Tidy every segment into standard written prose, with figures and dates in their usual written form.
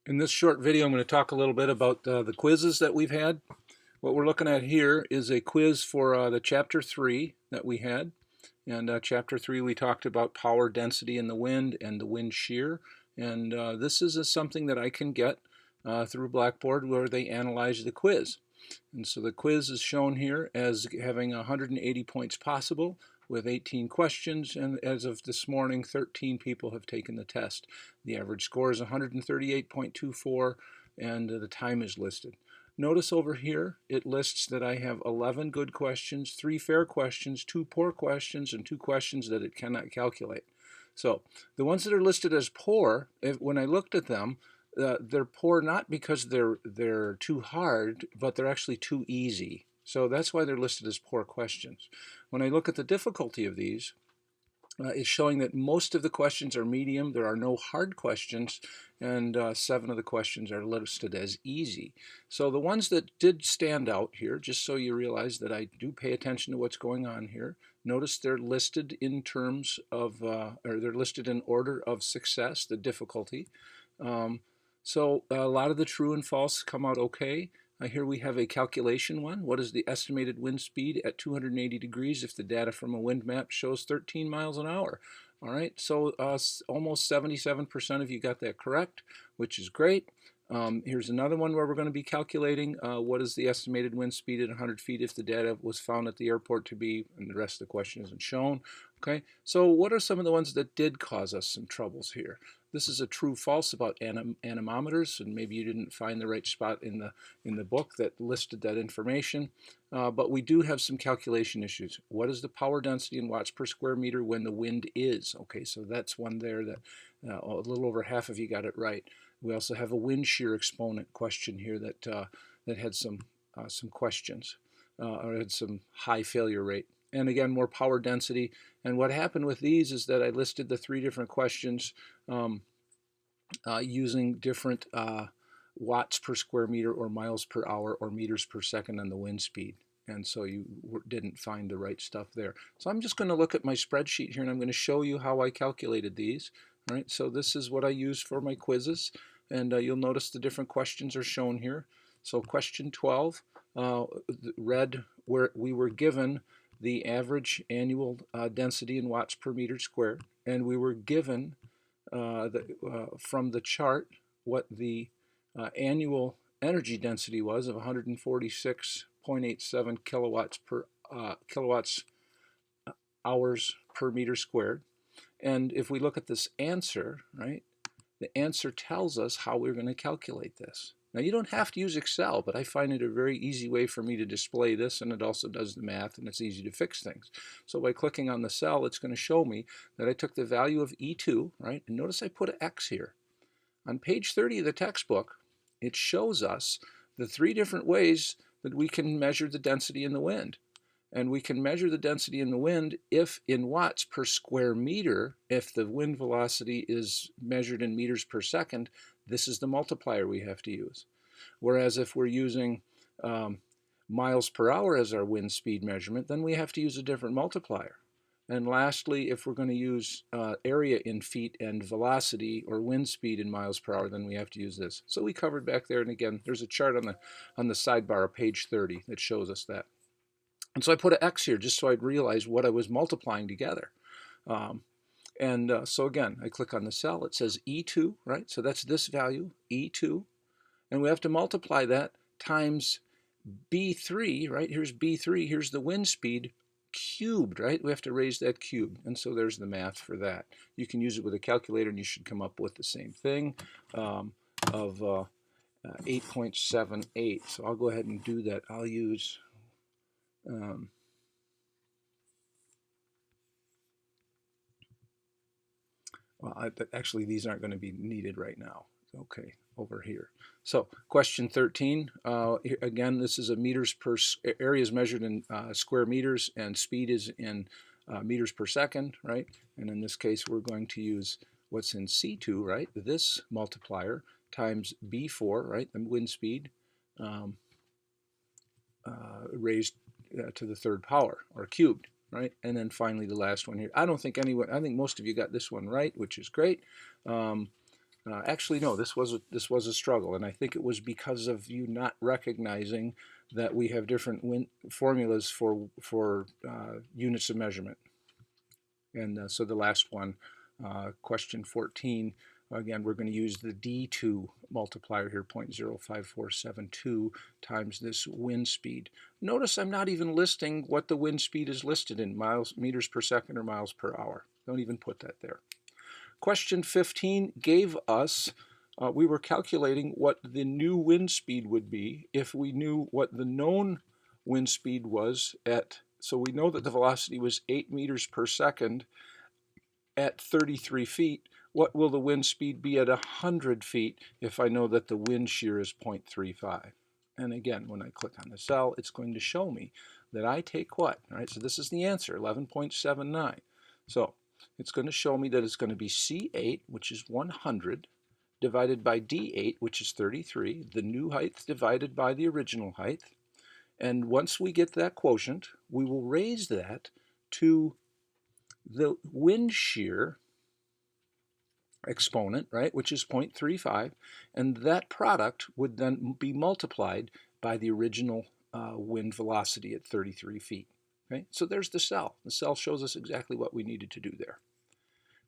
In this short video, I'm going to talk a little bit about the quizzes that we've had. What we're looking at here is a quiz for the Chapter 3 that we had. And Chapter 3, we talked about power density in the wind and the wind shear. And this is something that I can get through Blackboard where they analyze the quiz. And so the quiz is shown here as having 180 points possible with 18 questions, and as of this morning, 13 people have taken the test. The average score is 138.24, and the time is listed. Notice over here, it lists that I have 11 good questions, 3 fair questions, 2 poor questions, and 2 questions that it cannot calculate. So the ones that are listed as poor, when I looked at them, they're poor not because they're too hard, but they're actually too easy. So that's why they're listed as poor questions. When I look at the difficulty of these, it's showing that most of the questions are medium. There are no hard questions, and 7 of the questions are listed as easy. So the ones that did stand out here, just so you realize that I do pay attention to what's going on here, notice they're listed in terms of, or they're listed in order of success, the difficulty. So a lot of the true and false come out okay. Here we have a calculation one. What is the estimated wind speed at 280 degrees if the data from a wind map shows 13 miles an hour? All right, so almost 77% of you got that correct, which is great. Here's another one where we're going to be calculating what is the estimated wind speed at 100 feet if the data was found at the airport to be, and the rest of the question isn't shown. Okay, so what are some of the ones that did cause us some troubles here? This is a true-false about anemometers, and maybe you didn't find the right spot in the book that listed that information. But we do have some calculation issues. What is the power density in watts per square meter when the wind is? Okay, so that's one there that a little over half of you got it right. We also have a wind shear exponent question here that had some questions, or had some high failure rate. And again, more power density. And what happened with these is that I listed the 3 different questions using different watts per square meter or miles per hour or meters per second on the wind speed. And so you didn't find the right stuff there. So I'm just going to look at my spreadsheet here, and I'm going to show you how I calculated these. All right, so this is what I use for my quizzes, and you'll notice the different questions are shown here. So question 12 read where we were given the average annual density in watts per meter squared, and we were given from the chart what the annual energy density was of 146.87 kilowatts hours per meter squared. And if we look at this answer, right, the answer tells us how we're going to calculate this. Now, you don't have to use Excel, but I find it a very easy way for me to display this, and it also does the math, and it's easy to fix things. So by clicking on the cell, it's going to show me that I took the value of E2, right, and notice I put an X here. On page 30 of the textbook, it shows us the 3 different ways that we can measure the density in the wind. And we can measure the density in the wind if in watts per square meter, if the wind velocity is measured in meters per second, this is the multiplier we have to use. Whereas if we're using miles per hour as our wind speed measurement, then we have to use a different multiplier. And lastly, if we're going to use area in feet and velocity or wind speed in miles per hour, then we have to use this. So we covered back there, and again, there's a chart on the sidebar of page 30 that shows us that. And so I put an X here just so I'd realize what I was multiplying together. So again, I click on the cell. It says E2, right? So that's this value, E2. And we have to multiply that times B3, right? Here's B3. Here's the wind speed cubed, right? We have to raise that cube. And so there's the math for that. You can use it with a calculator, and you should come up with the same thing of 8.78. So I'll go ahead and do that. I'll use... actually, these aren't going to be needed right now. Okay, over here. So question 13, again, this is a meters per, area is measured in square meters, and speed is in meters per second, right? And in this case, we're going to use what's in C2, right? This multiplier times B4, right? The wind speed raised to the 3rd power, or cubed. Right, and then finally the last one here. I think most of you got this one right, which is great. Actually, no, this was a struggle, and I think it was because of you not recognizing that we have different formulas for units of measurement. And so the last one, question 14, again, we're going to use the D2 multiplier here, 0.05472 times this wind speed. Notice I'm not even listing what the wind speed is listed in, meters per second or miles per hour. Don't even put that there. Question 15 gave us, we were calculating what the new wind speed would be if we knew what the known wind speed was at, so we know that the velocity was 8 meters per second at 33 feet. What will the wind speed be at 100 feet if I know that the wind shear is 0.35? And again, when I click on the cell, it's going to show me that I take what? All right, so this is the answer, 11.79. So it's going to show me that it's going to be C8, which is 100, divided by D8, which is 33, the new height divided by the original height. And once we get that quotient, we will raise that to the wind shear exponent, right, which is 0.35, and that product would then be multiplied by the original wind velocity at 33 feet. Okay, so there's the cell. The cell shows us exactly what we needed to do there.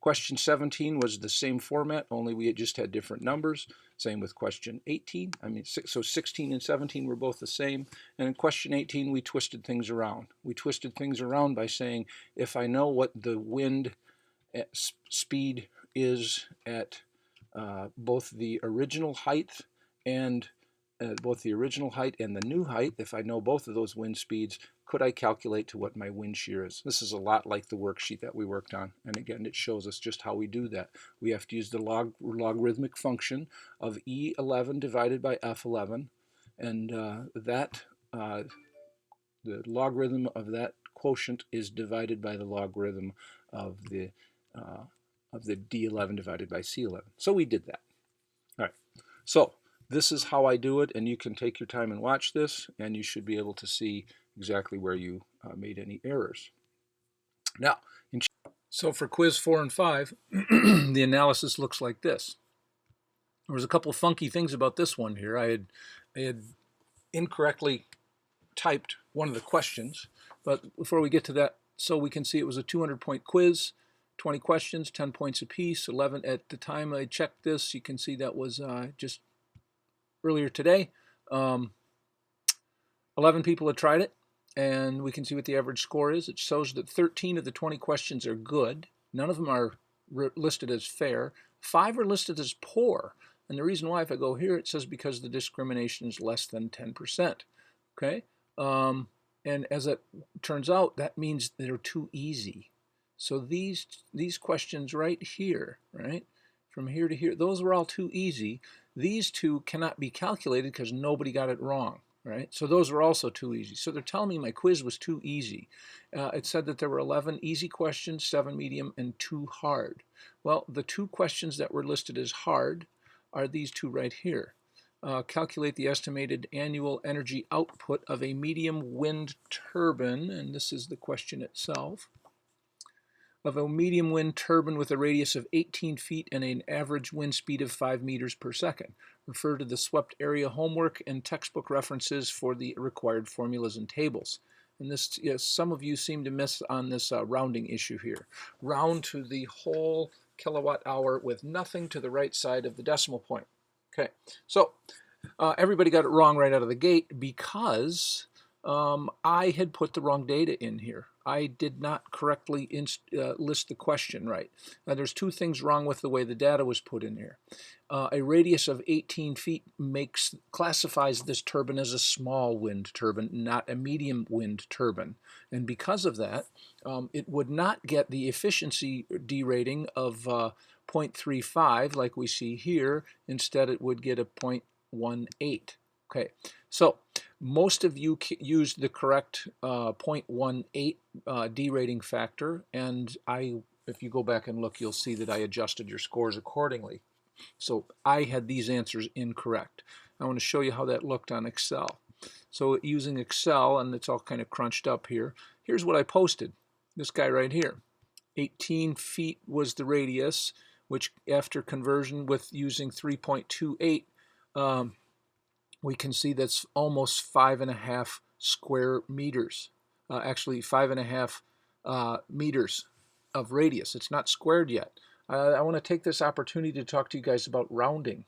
Question 17 was the same format, only we had just had different numbers. Same with question 18. So 16 and 17 were both the same. And in question 18, we twisted things around. We twisted things around by saying, if I know what the wind speed is at both the original height and the new height, if I know both of those wind speeds, could I calculate to what my wind shear is? This is a lot like the worksheet that we worked on. And again, it shows us just how we do that. We have to use the logarithmic function of E11 divided by F11. And the logarithm of that quotient is divided by the logarithm of the D11 divided by C11. So we did that. All right. So this is how I do it, and you can take your time and watch this, and you should be able to see exactly where you made any errors. Now, so for quiz 4 and 5, the analysis looks like this. There was a couple of funky things about this one here. I had incorrectly typed one of the questions, but before we get to that, so we can see it was a 200-point quiz, 20 questions, 10 points apiece, 11 at the time I checked this. You can see that was just earlier today. 11 people had tried it, and we can see what the average score is. It shows that 13 of the 20 questions are good. None of them are listed as fair. 5 are listed as poor. And the reason why, if I go here, it says because the discrimination is less than 10%. Okay? And as it turns out, that means they're too easy. So these questions right here, right, from here to here, those were all too easy. These two cannot be calculated because nobody got it wrong, right? So those were also too easy. So they're telling me my quiz was too easy. It said that there were 11 easy questions, 7 medium, and 2 hard. Well, the 2 questions that were listed as hard are these 2 right here. Calculate the estimated annual energy output of a medium wind turbine, and this is the question itself, of a medium wind turbine with a radius of 18 feet and an average wind speed of 5 meters per second. Refer to the swept area homework and textbook references for the required formulas and tables. And this, yes, some of you seem to miss on this rounding issue here. Round to the whole kilowatt hour with nothing to the right side of the decimal point. Okay, so everybody got it wrong right out of the gate because I had put the wrong data in here. I did not correctly list the question right. Now, there's 2 things wrong with the way the data was put in here. A radius of 18 feet classifies this turbine as a small wind turbine, not a medium wind turbine. And because of that, it would not get the efficiency D rating of 0.35 like we see here. Instead, it would get a 0.18. Okay, so most of you used the correct 0.18 D rating factor, and if you go back and look, you'll see that I adjusted your scores accordingly. So I had these answers incorrect. I want to show you how that looked on Excel. So using Excel, and it's all kind of crunched up here, here's what I posted. This guy right here. 18 feet was the radius. which after conversion with using 3.28, we can see that's almost 5.5 square meters. Actually, 5.5 meters of radius. It's not squared yet. I want to take this opportunity to talk to you guys about rounding.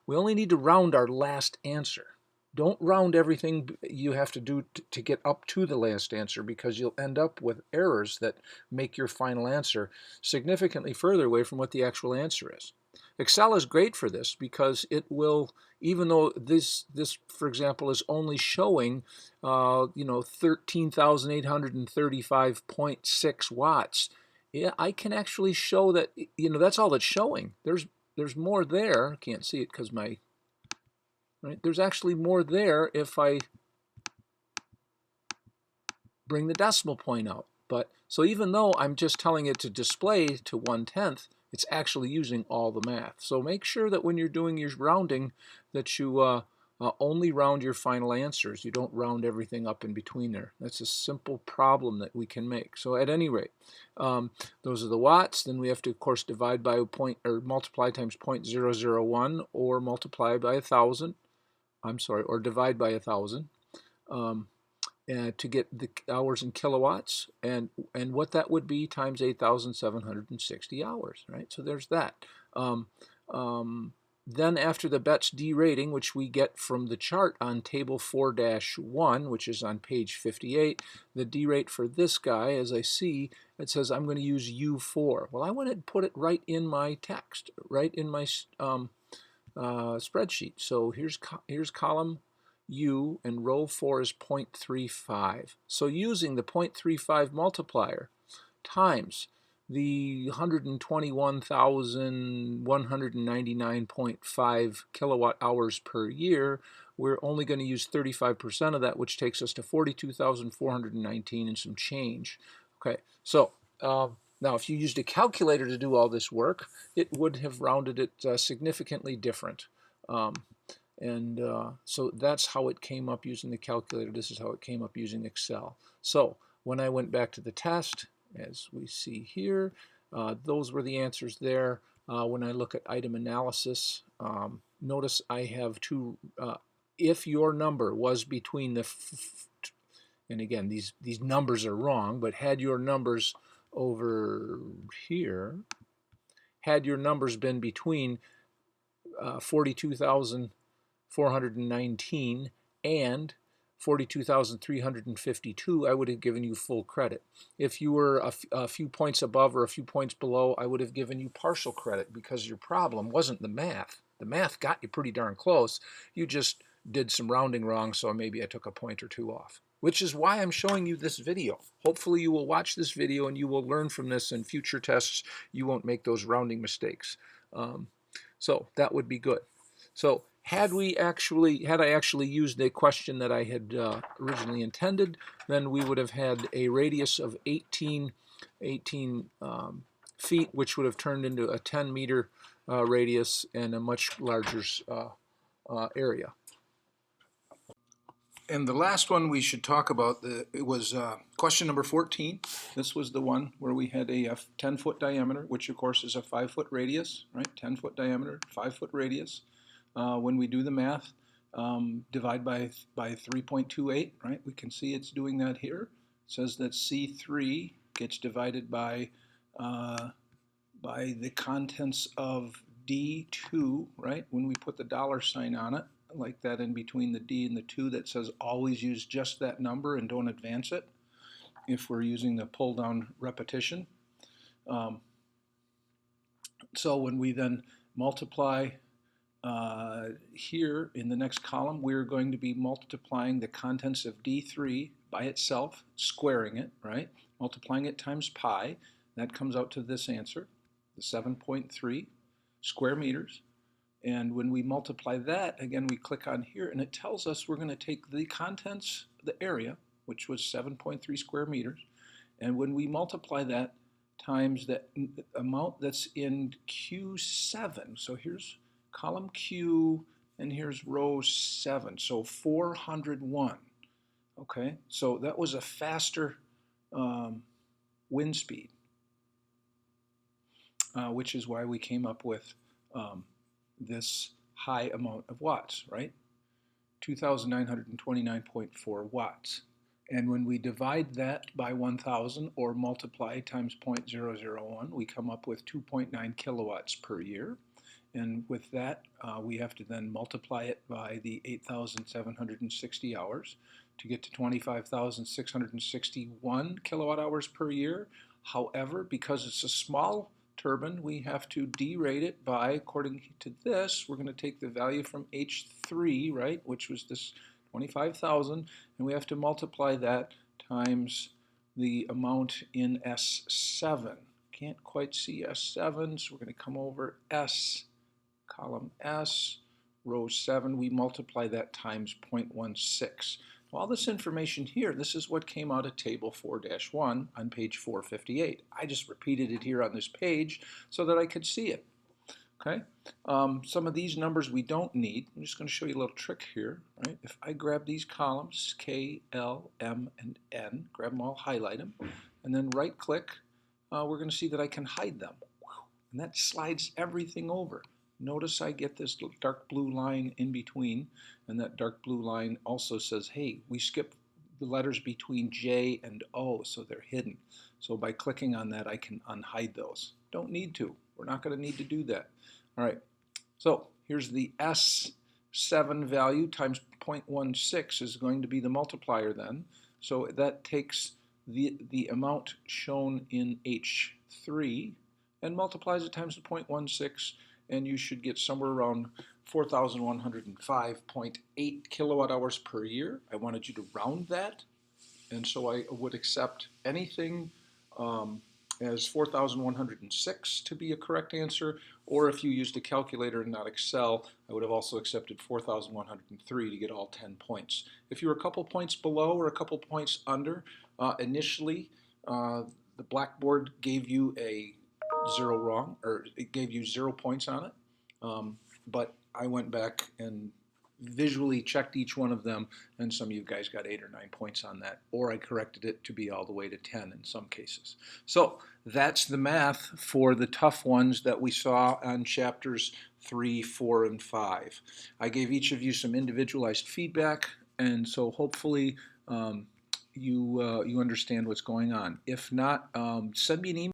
We only need to round our last answer. Don't round everything you have to do to get up to the last answer, because you'll end up with errors that make your final answer significantly further away from what the actual answer is. Excel is great for this because it will, even though this for example is only showing 13,835.6 watts, yeah, I can actually show that, that's all it's showing. There's more there. Can't see it because there's actually more there if I bring the decimal point out. But so even though I'm just telling it to display to 1/10, it's actually using all the math. So make sure that when you're doing your rounding that you only round your final answers. You don't round everything up in between there. That's a simple problem that we can make. So at any rate, those are the watts. Then we have to, of course, divide by multiply times 0.001 or multiply by 1,000. I'm sorry, or divide by 1,000 to get the hours in kilowatts, and what that would be times 8,760 hours, right? So there's that. Then after the Betz D rating, which we get from the chart on table 4-1, which is on page 58, the D rate for this guy, as I see, it says I'm going to use U4. Well, I want to put it right in my text, right in my spreadsheet. So here's column U, and row 4 is 0.35. So using the 0.35 multiplier times the 121,199.5 kilowatt hours per year, we're only going to use 35% of that, which takes us to 42,419 and some change. Okay, so now if you used a calculator to do all this work, it would have rounded it significantly different. So that's how it came up using the calculator. This is how it came up using Excel. So when I went back to the test, as we see here, those were the answers there. When I look at item analysis, notice I have two, if your number was between the, and again, these numbers are wrong, but had your numbers over here, had your numbers been between 42,419 and 42,352, I would have given you full credit. If you were a few points above or a few points below, I would have given you partial credit, because your problem wasn't the math. The math got you pretty darn close. You just did some rounding wrong, so maybe I took a point or two off, which is why I'm showing you this video. Hopefully you will watch this video and you will learn from this. In future tests, you won't make those rounding mistakes. So that would be good. So had I actually used the question that I had originally intended, then we would have had a radius of 18 feet, which would have turned into a 10-meter radius and a much larger area. And the last one we should talk about, it was question number 14. This was the one where we had a 10-foot diameter, which of course is a 5-foot radius, right? 10-foot diameter, 5-foot radius. When we do the math, divide by 3.28, right? We can see it's doing that here. It says that C3 gets divided by the contents of D2, right? When we put the dollar sign on it, like that in between the D and the 2, that says always use just that number and don't advance it if we're using the pull down repetition. So when we then multiply here in the next column, we're going to be multiplying the contents of D3 by itself, squaring it, right? Multiplying it times pi. That comes out to this answer, the 7.3 square meters. And when we multiply that, again, we click on here, and it tells us we're going to take the contents, the area, which was 7.3 square meters, and when we multiply that times that amount that's in Q7, so here's column Q, and here's row 7, so 401. Okay, so that was a faster wind speed. which is why we came up with this high amount of watts, right? 2,929.4 watts. And when we divide that by 1,000 or multiply times 0.001, we come up with 2.9 kilowatts per year. And with that, we have to then multiply it by the 8,760 hours to get to 25,661 kilowatt hours per year. However, because it's a small turbine, we have to derate it by, according to this, we're going to take the value from H3, right, which was this 25,000, and we have to multiply that times the amount in S7. Can't quite see S7, so we're going to come over S, column S, row 7, we multiply that times 0.16. All this information here, this is what came out of table 4-1 on page 458. I just repeated it here on this page so that I could see it. Okay, some of these numbers we don't need. I'm just going to show you a little trick here. Right? If I grab these columns, K, L, M, and N, grab them all, highlight them, and then right click, we're going to see that I can hide them. And that slides everything over. Notice I get this dark blue line in between, and that dark blue line also says, hey, we skipped the letters between J and O, so they're hidden. So by clicking on that, I can unhide those. Don't need to. We're not going to need to do that. All right, so here's the S7 value times 0.16 is going to be the multiplier then. So that takes the amount shown in H3 and multiplies it times the 0.16, and you should get somewhere around 4,105.8 kilowatt hours per year. I wanted you to round that, and so I would accept anything as 4,106 to be a correct answer, or if you used a calculator and not Excel, I would have also accepted 4,103 to get all 10 points. If you were a couple points below or a couple points under, initially the blackboard gave you a 0 wrong, or it gave you 0 points on it, but I went back and visually checked each one of them, and some of you guys got 8 or 9 points on that, or I corrected it to be all the way to 10 in some cases. So that's the math for the tough ones that we saw on chapters 3, 4, and 5. I gave each of you some individualized feedback, and so hopefully you understand what's going on. If not, send me an email.